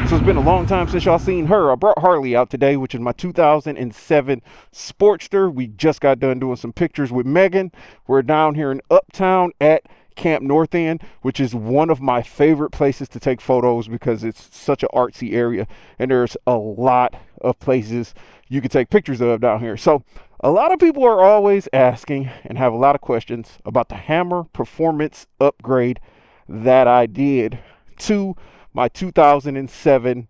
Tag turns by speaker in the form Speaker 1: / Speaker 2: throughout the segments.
Speaker 1: So it's been a long time since y'all seen her. I brought Harley out today, which is my 2007 Sportster. We just got done doing some pictures with Megan. We're down here in Uptown at Camp North End, which is one of my favorite places to take photos because it's such an artsy area and there's a lot of places you can take pictures of down here. So a lot of people are always asking and have a lot of questions about the Hammer performance upgrade that I did to my 2007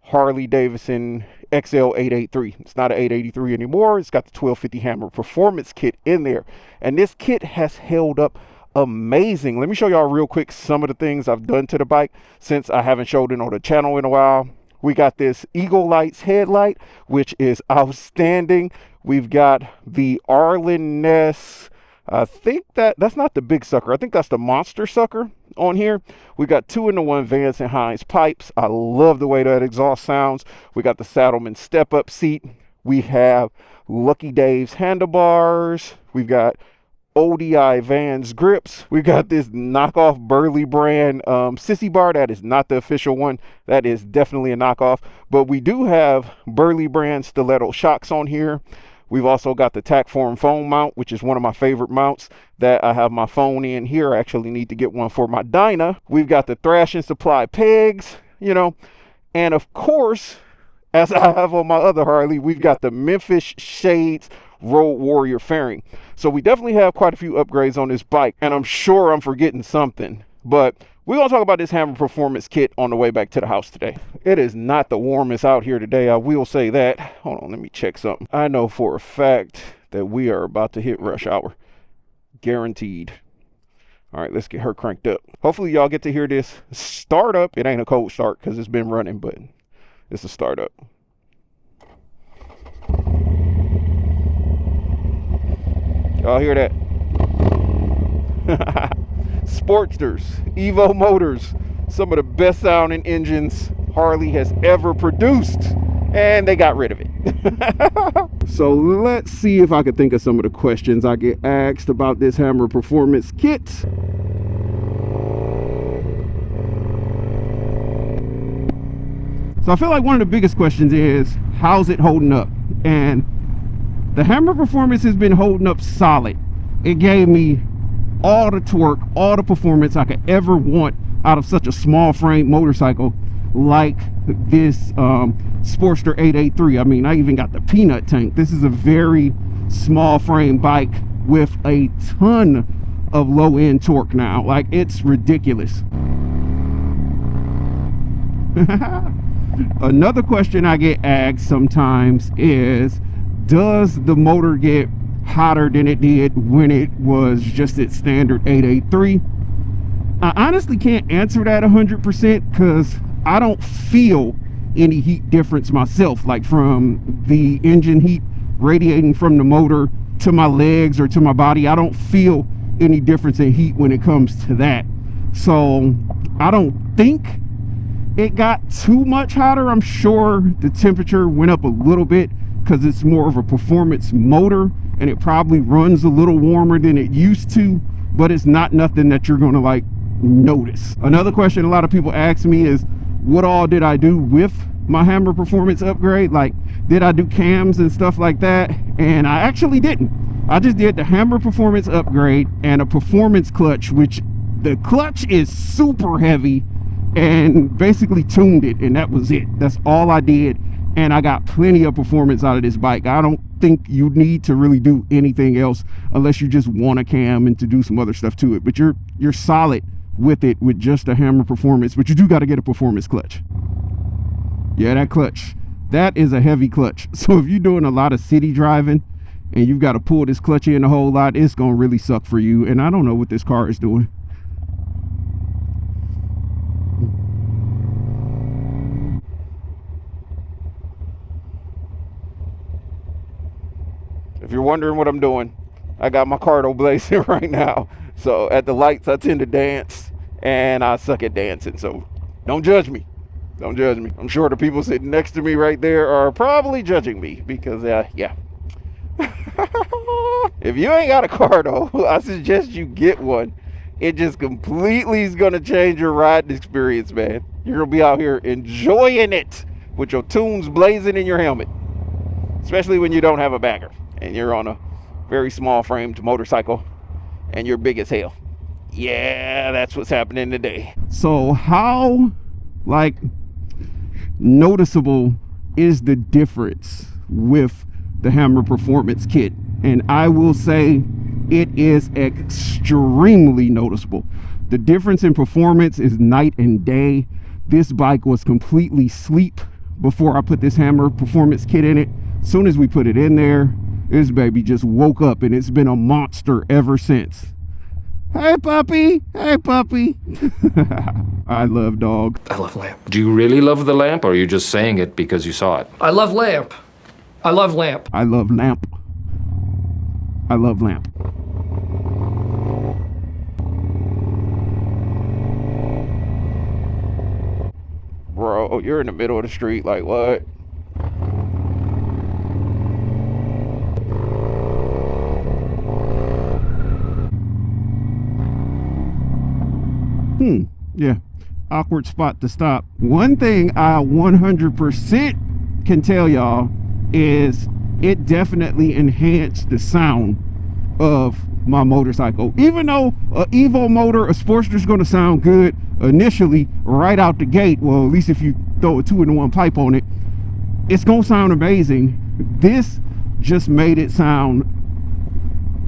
Speaker 1: Harley-Davidson XL 883. It's not an 883 anymore. It's got the 1250 Hammer performance kit in there, and this kit has held up amazing. Let me show y'all real quick some of the things I've done to the bike since I haven't showed it on the channel in a while. We got this Eagle Lights headlight, which is outstanding. We've got the Arlen Ness, I think that's not the big sucker. I think that's the monster sucker on here. We got 2-in-1 Vance and Hines pipes. I love the way that exhaust sounds. We got the Saddleman step-up seat. We have Lucky Dave's handlebars. We've got ODI Vans grips. We got this knockoff Burley brand sissy bar. That is not the official one. That is definitely a knockoff. But we do have Burley brand stiletto shocks on here. We've also got the Tacform phone mount, which is one of my favorite mounts that I have my phone in here. I actually need to get one for my Dyna. We've got the Thrash and Supply pegs, you know, and of course, as I have on my other Harley, we've got the Memphis Shades Road Warrior fairing. So we definitely have quite a few upgrades on this bike, and I'm sure I'm forgetting something, but we're going to talk about this Hammer Performance kit on the way back to the house today. It is not the warmest out here today, I will say that. Hold on, let me check something. I know for a fact that we are about to hit rush hour. Guaranteed. All right, let's get her cranked up. Hopefully y'all get to hear this start up. It ain't a cold start because it's been running, but it's a start up. Y'all hear that? Sportsters, Evo motors, some of the best sounding engines Harley has ever produced, and they got rid of it. So let's see if I can think of some of the questions I get asked about this Hammer Performance kit. So I feel like one of the biggest questions is, how's it holding up? And the Hammer Performance has been holding up solid. It gave me all the torque, all the performance I could ever want out of such a small frame motorcycle like this Sportster 883. I mean, I even got the peanut tank. This is a very small frame bike with a ton of low end torque now. Like, it's ridiculous. Another question I get asked sometimes is, does the motor get hotter than it did when it was just its standard 883? I honestly can't answer that 100% because I don't feel any heat difference myself, like from the engine heat radiating from the motor to my legs or to my body. I don't feel any difference in heat when it comes to that. So I don't think it got too much hotter. I'm sure the temperature went up a little bit because it's more of a performance motor and it probably runs a little warmer than it used to, but it's not nothing that you're gonna like notice. Another question a lot of people ask me is, what all did I do with my Hammer Performance upgrade? Like, did I do cams and stuff like that? And I actually didn't. I just did the Hammer Performance upgrade and a performance clutch, which the clutch is super heavy, and basically tuned it, and that was it. That's all I did, and I got plenty of performance out of this bike. I don't think you need to really do anything else unless you just want a cam and to do some other stuff to it, but you're solid with it with just a Hammer Performance. But you do got to get a performance clutch. Yeah, that clutch, that is a heavy clutch. So if you're doing a lot of city driving and you've got to pull this clutch in a whole lot, it's gonna really suck for you. And I don't know what this car is doing. If you're wondering what I'm doing, I got my cardo blazing right now. So at the lights, I tend to dance, and I suck at dancing. So don't judge me. Don't judge me. I'm sure the people sitting next to me right there are probably judging me because, yeah. If you ain't got a cardo, I suggest you get one. It just completely is going to change your riding experience, man. You're going to be out here enjoying it with your tunes blazing in your helmet. Especially when you don't have a bagger and you're on a very small framed motorcycle and you're big as hell. Yeah, that's what's happening today. So how, like, noticeable is the difference with the Hammer Performance Kit? And I will say it is extremely noticeable. The difference in performance is night and day. This bike was completely sleep before I put this Hammer Performance Kit in it. As soon as we put it in there, this baby just woke up, and it's been a monster ever since. Hey puppy, hey puppy. I love dog.
Speaker 2: I love lamp.
Speaker 3: Do you really love the lamp, or are you just saying it because you saw it?
Speaker 2: I love lamp. I love lamp.
Speaker 1: I love lamp. I love lamp. Bro, you're in the middle of the street, like what? Yeah, awkward spot to stop. One thing I 100% can tell y'all is it definitely enhanced the sound of my motorcycle. Even though a Evo motor, a Sportster, is going to sound good initially right out the gate, well, at least if you throw a 2-in-1 pipe on it, it's going to sound amazing. This just made it sound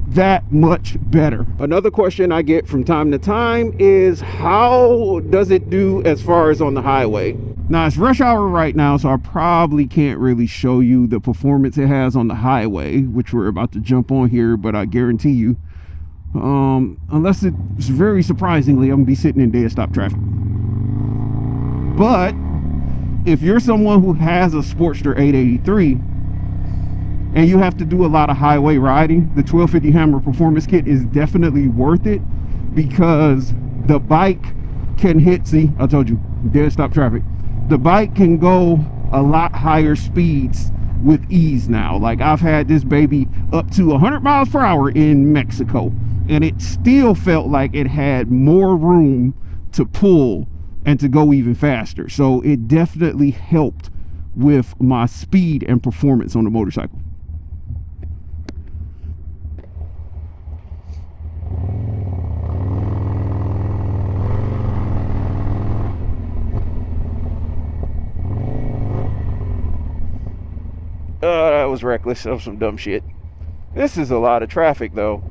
Speaker 1: that much better. Another question I get from time to time is, how does it do as far as on the highway? Now it's rush hour right now, so I probably can't really show you the performance it has on the highway, which we're about to jump on here, but I guarantee you, unless it's very surprisingly, I'm gonna be sitting in dead stop traffic. But if you're someone who has a Sportster 883 and you have to do a lot of highway riding, the 1250 Hammer Performance Kit is definitely worth it, because the bike can hit, see, I told you, dead stop traffic. The bike can go a lot higher speeds with ease now. Like, I've had this baby up to 100 miles per hour in Mexico, and it still felt like it had more room to pull and to go even faster. So it definitely helped with my speed and performance on the motorcycle. That was reckless. That was some dumb shit. This is a lot of traffic though.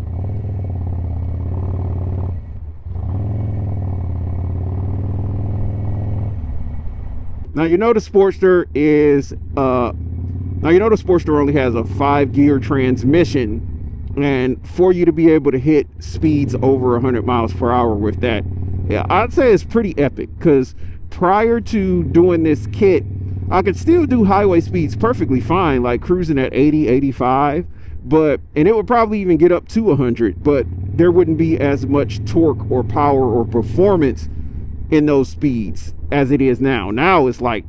Speaker 1: Now you know the Sportster is only has a 5-gear transmission, and for you to be able to hit speeds over 100 miles per hour with that, yeah, I'd say it's pretty epic. Because prior to doing this kit, I could still do highway speeds perfectly fine, like cruising at 80, 85, and it would probably even get up to 100, but there wouldn't be as much torque or power or performance in those speeds as it is now. Now it's like,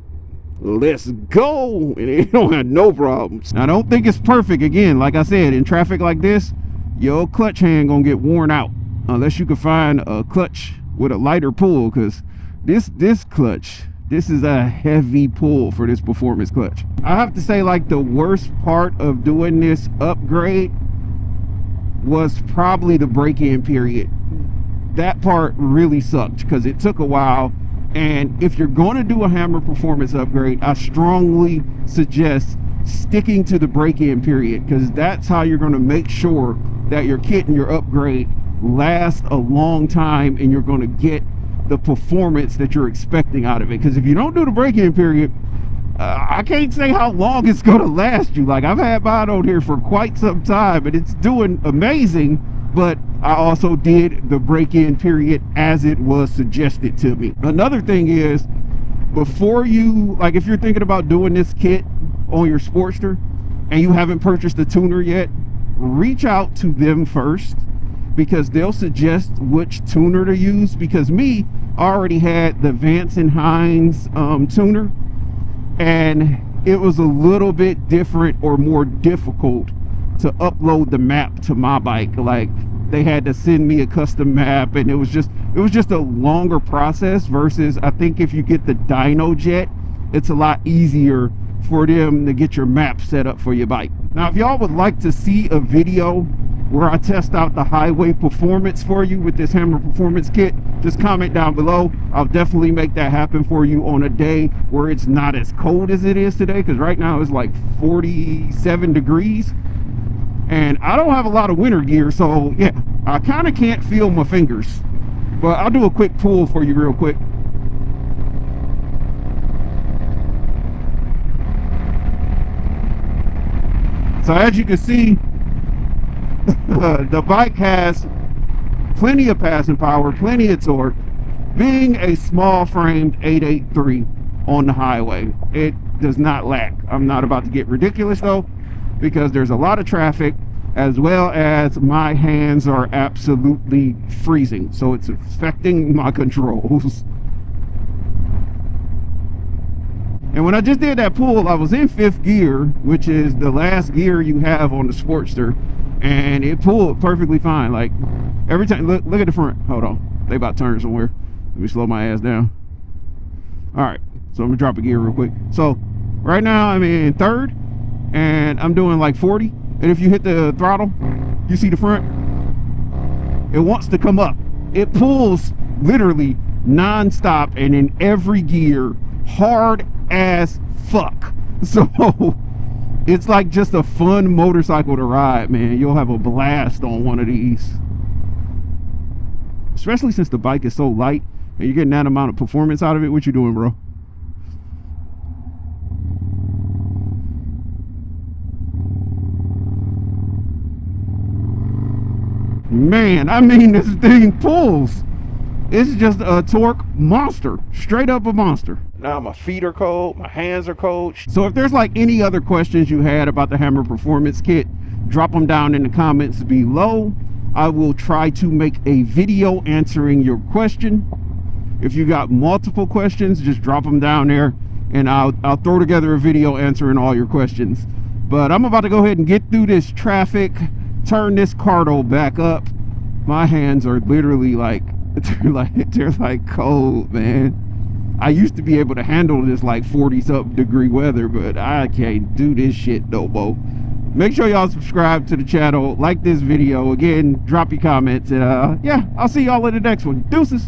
Speaker 1: let's go, and it don't have no problems. I don't think it's perfect. Again, like I said, in traffic like this, your clutch hand gonna get worn out unless you can find a clutch with a lighter pull, because this clutch, this is a heavy pull for this performance clutch. I have to say, like, the worst part of doing this upgrade was probably the break-in period. That part really sucked because it took a while. And if you're going to do a Hammer Performance upgrade, I strongly suggest sticking to the break-in period, because that's how you're going to make sure that your kit and your upgrade last a long time, and you're going to get the performance that you're expecting out of it. Because if you don't do the break-in period, I can't say how long it's going to last you. Like, I've had mine on here for quite some time, and it's doing amazing, but I also did the break-in period as it was suggested to me. Another thing is, before you, like, if you're thinking about doing this kit on your Sportster and you haven't purchased a tuner yet, reach out to them first, because they'll suggest which tuner to use. Because me, I already had the Vance and Hines tuner, and it was a little bit different or more difficult to upload the map to my bike. Like, they had to send me a custom map, and it was just a longer process versus I think if you get the Dyno Jet, it's a lot easier for them to get your map set up for your bike. Now, if y'all would like to see a video where I test out the highway performance for you with this Hammer Performance Kit, just comment down below. I'll definitely make that happen for you on a day where it's not as cold as it is today, because right now it's like 47 degrees. And I don't have a lot of winter gear, so yeah, I kind of can't feel my fingers. But I'll do a quick pull for you real quick. So as you can see, the bike has plenty of passing power, plenty of torque. Being a small framed 883 on the highway, it does not lack. I'm not about to get ridiculous though, because there's a lot of traffic, as well as my hands are absolutely freezing, so it's affecting my controls. And when I just did that pull, I was in 5th gear, which is the last gear you have on the Sportster, and it pulled perfectly fine. Like every time, look at the front. Hold on, they about to turn somewhere. Let me slow my ass down. All right, so I'm gonna drop a gear real quick. So right now I'm in 3rd, and I'm doing like 40. And if you hit the throttle, you see the front, it wants to come up. It pulls literally non-stop and in every gear, hard as fuck. So it's like just a fun motorcycle to ride, man. You'll have a blast on one of these, especially since the bike is so light and you're getting that amount of performance out of it. What you doing, bro? Man, I mean, this thing pulls. It's just a torque monster, straight up a monster. Now my feet are cold, my hands are cold. So if there's like any other questions you had about the Hammer Performance Kit, drop them down in the comments below. I will try to make a video answering your question. If you got multiple questions, just drop them down there and I'll throw together a video answering all your questions. But I'm about to go ahead and get through this traffic, turn this cardo back up. My hands are literally like, they're like cold, man. I used to be able to handle this like 40-something degree weather, but I can't do this shit no more. Make sure y'all subscribe to the channel, like this video. Again, drop your comments, and yeah, I'll see y'all in the next one. Deuces.